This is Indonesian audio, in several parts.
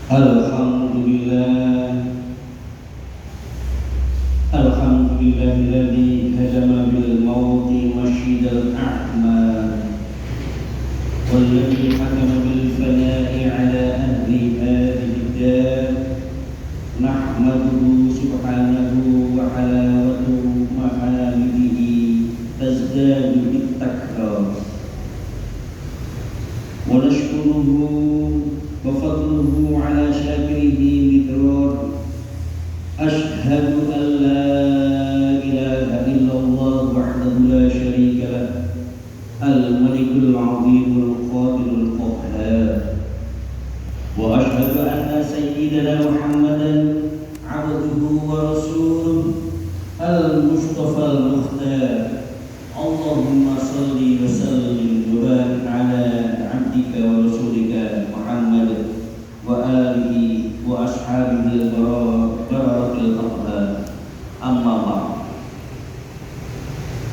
Alhamdulillah, alhamdulillahilladzi hadama bil mauti masyidal a'mal walladzi hakama bil fana'i ala ahli hadhihi dar nahmaduhu subhanahu wa halawatu mahamidihi tazdadu bit takrar wa nashkuruhu وفضله على شاكره مدرار أشهد أن لا إله إلا الله وحده لا شريك له الملك العظيم القادر القهار وأشهد أن سيدنا محمدا عبده ورسوله المصطفى المختار اللهم صل وسلم وبارك على عبدك ورسولك محمد وآله وأصحابه البررة الأطهار أما بعد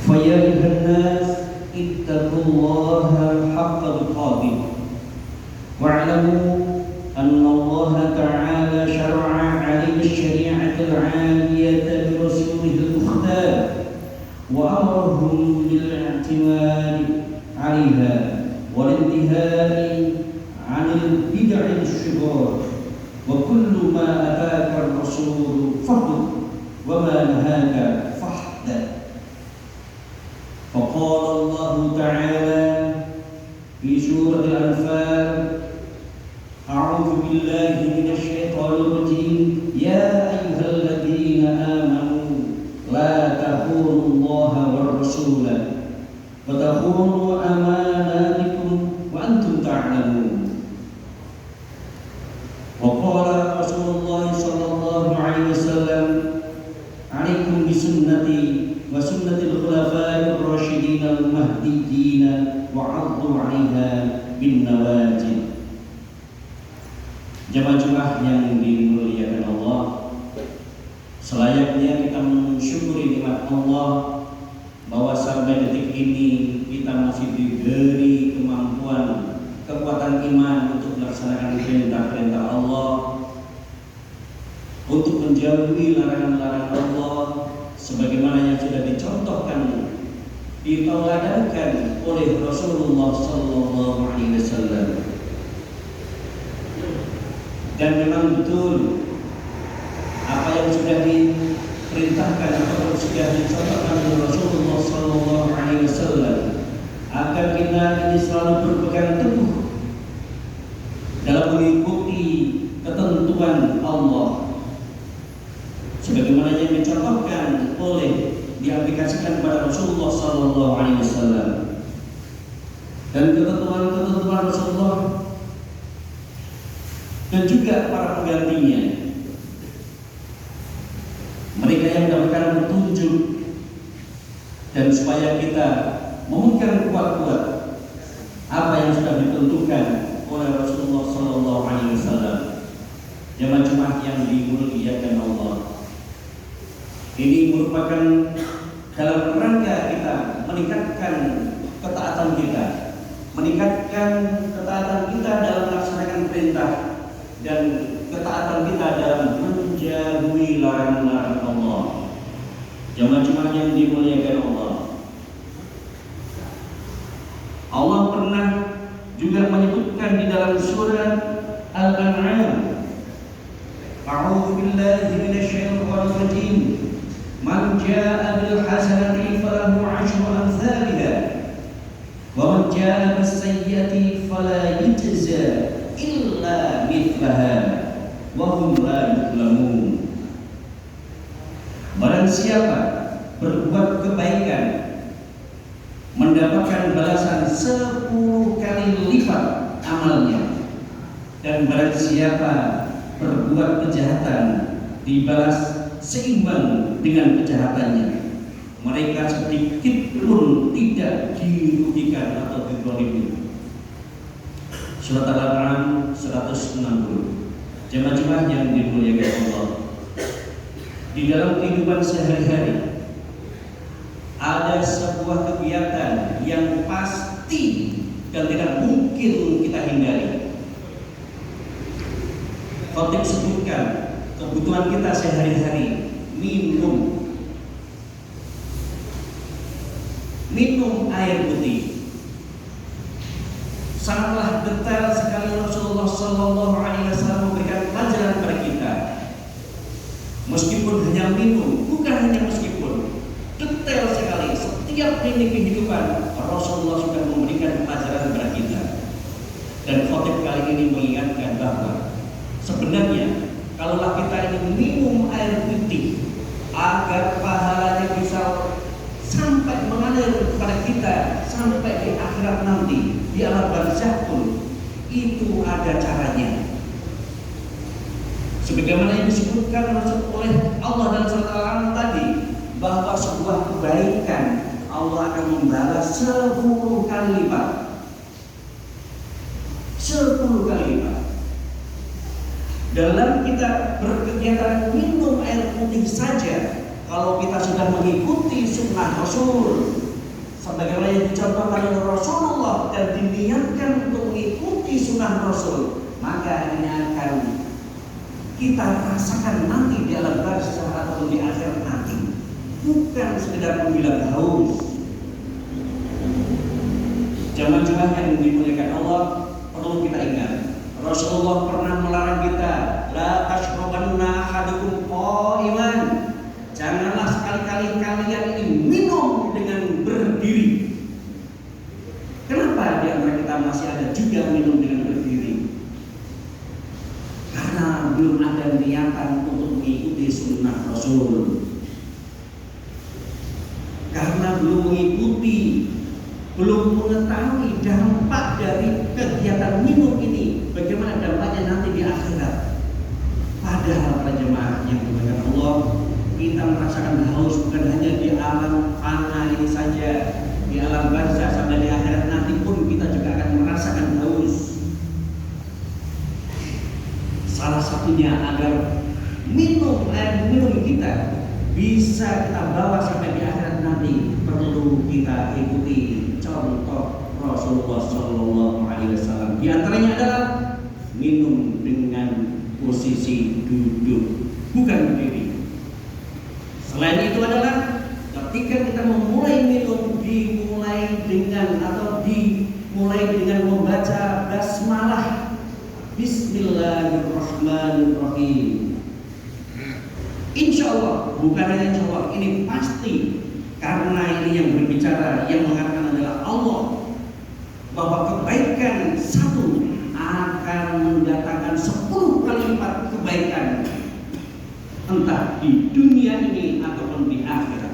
فيا أيها الناس اتقوا الله حق تقاته واعلموا أن الله تعالى شرع علينا الشريعة العالية برسوله المختار وأمرهم بالاعتماد عليها والانتهاء عن البدع الشبهات وكل ما أتاك الرسول فخذ وما نهاك فاحذر فقال الله تعالى في سورة الأنفال أعوذ بالله من الشيطان الرجيم يا أيها الذين آمنوا لا تخونوا الله والرسول وتخونوا أماناتكم وأنتم تعلمون وقال رسول الله صلى الله عليه وسلم عليكم بسنتي وسنة الخلفاء الراشدين المهديين وعضوا عليها بالنواجذ. Jemaah-jemaah yang dimuliakan Allah, selayaknya kita mensyukuri nikmat Allah bahwa sampai detik ini kita masih diberi kemampuan, kekuatan iman untuk melaksanakan perintah-perintah Allah, untuk menjauhi larangan-larangan Allah sebagaimana yang sudah dicontohkan, diteladankan oleh Rasulullah sallallahu alaihi wasallam. Dan memang betul apa yang sudah diperintahkan atau sudah dicontohkan oleh Rasulullah sallallahu alaihi wasallam agar kita ini selalu berpegang teguh dalam mengikuti ketentuan Allah sebagaimana yang dicontohkan oleh diaplikasikan kepada Rasulullah sallallahu alaihi wasallam. Dan ketentuan-ketentuan Rasulullah dan juga para penggantinya, mereka yang mendapatkan petunjuk, dan supaya kita memegang kuat-kuat apa yang sudah ditentukan oleh Rasulullah sallallahu alaihi wasallam. Jemaah yang dimuliakan Allah, ini merupakan dalam rangka kita meningkatkan ketaatan kita, dalam melaksanakan perintah dan ketaatan kita dalam menjauhi larangan-larangan Allah. Jemaah yang dimuliakan Allah, Allah pernah juga menyebutkan di dalam surat Al-An'am, A'udzu billahi minasyaitonir rajim, man jaa'a bil hasanati falahu 'ashru amsalha wa man jaa'a bis sayyi'ati fala yujza illa mithlaha wa hum la yuzlamun. Barang siapa berbuat kebaikan mendapatkan balasan 10 kali lipat amalnya, dan barang siapa berbuat kejahatan dibalas seimbang dengan kejahatannya, mereka sedikit pun tidak dirugikan atau dizalimi. Surat Al-An'am 160. Jemaah yang dimuliakan Allah, di dalam kehidupan sehari-hari ada sebuah kegiatan yang pasti dan tidak mungkin kita hindari, Khotib sebutkan kebutuhan kita sehari-hari minum air putih. Sangatlah detail sekali Rasulullah Shallallahu Alaihi Wasallam memberikan pelajaran kepada kita. Meskipun hanya minum, bukan hanya meskipun, detail sekali setiap lini kehidupan Rasulullah sudah memberikan pelajaran kepada kita. Dan khotib kali ini mengingatkan bahwa sebenarnya kalaulah kita ingin minum air putih agar pahalanya bisa sampai mengalir kepada kita sampai di akhirat nanti, di alam barzakh pun itu ada caranya. Sebagaimana yang disebutkan oleh Allah dan SWT tadi, bahwa sebuah kebaikan Allah akan membalas 10 kali lipat. 10 kali lipat. Dalam kita berkegiatan minum air putih saja, kalau kita sudah mengikuti sunnah Rasul sebagaimana yang dicontohkan oleh Rasulullah dan diniatkan untuk mengikuti sunnah Rasul, maka ini akan kita rasakan nanti di alam barzakh atau di akhirat nanti, bukan sekedar menghilang haus. Jamaah-jamaah yang dimuliakan Allah, perlu kita ingat, Rasulullah pernah melarang kita, la tashrabanna ahadukum qa'iman. Janganlah sekali-kali kalian ini minum dengan berdiri. Kenapa di antara kita masih ada juga minum dengan berdiri? Karena belum ada niatan untuk mengikuti sunnah Rasul. Karena belum mengikuti, belum mengetahui dampak dari kegiatan minum ini, bagaimana dampaknya nanti di akhirat. Padahal para jemaah yang dimuliakan Allah, kita merasakan haus bukan hanya di alam fana ini saja, di alam barzakh sampai di akhirat nanti pun kita juga akan merasakan haus. Salah satunya agar air minum kita bisa kita bawa sampai di akhirat nanti, perlu kita ikuti contoh Rasulullah Shallallahu Alaihi Wasallam. Di antaranya adalah minum dengan posisi duduk, bukan berdiri. Selain itu adalah ketika kita memulai minum, dimulai dengan membaca basmalah, Bismillahirrahmanirrahim. Insya Allah, bukan hanya insya Allah, ini pasti, karena ini yang berbicara, yang mengatakan adalah Allah, bahwa kebaikan satu akan mendatangkan 10 kali lipat kebaikan, entah di dunia ini ataupun di akhirat.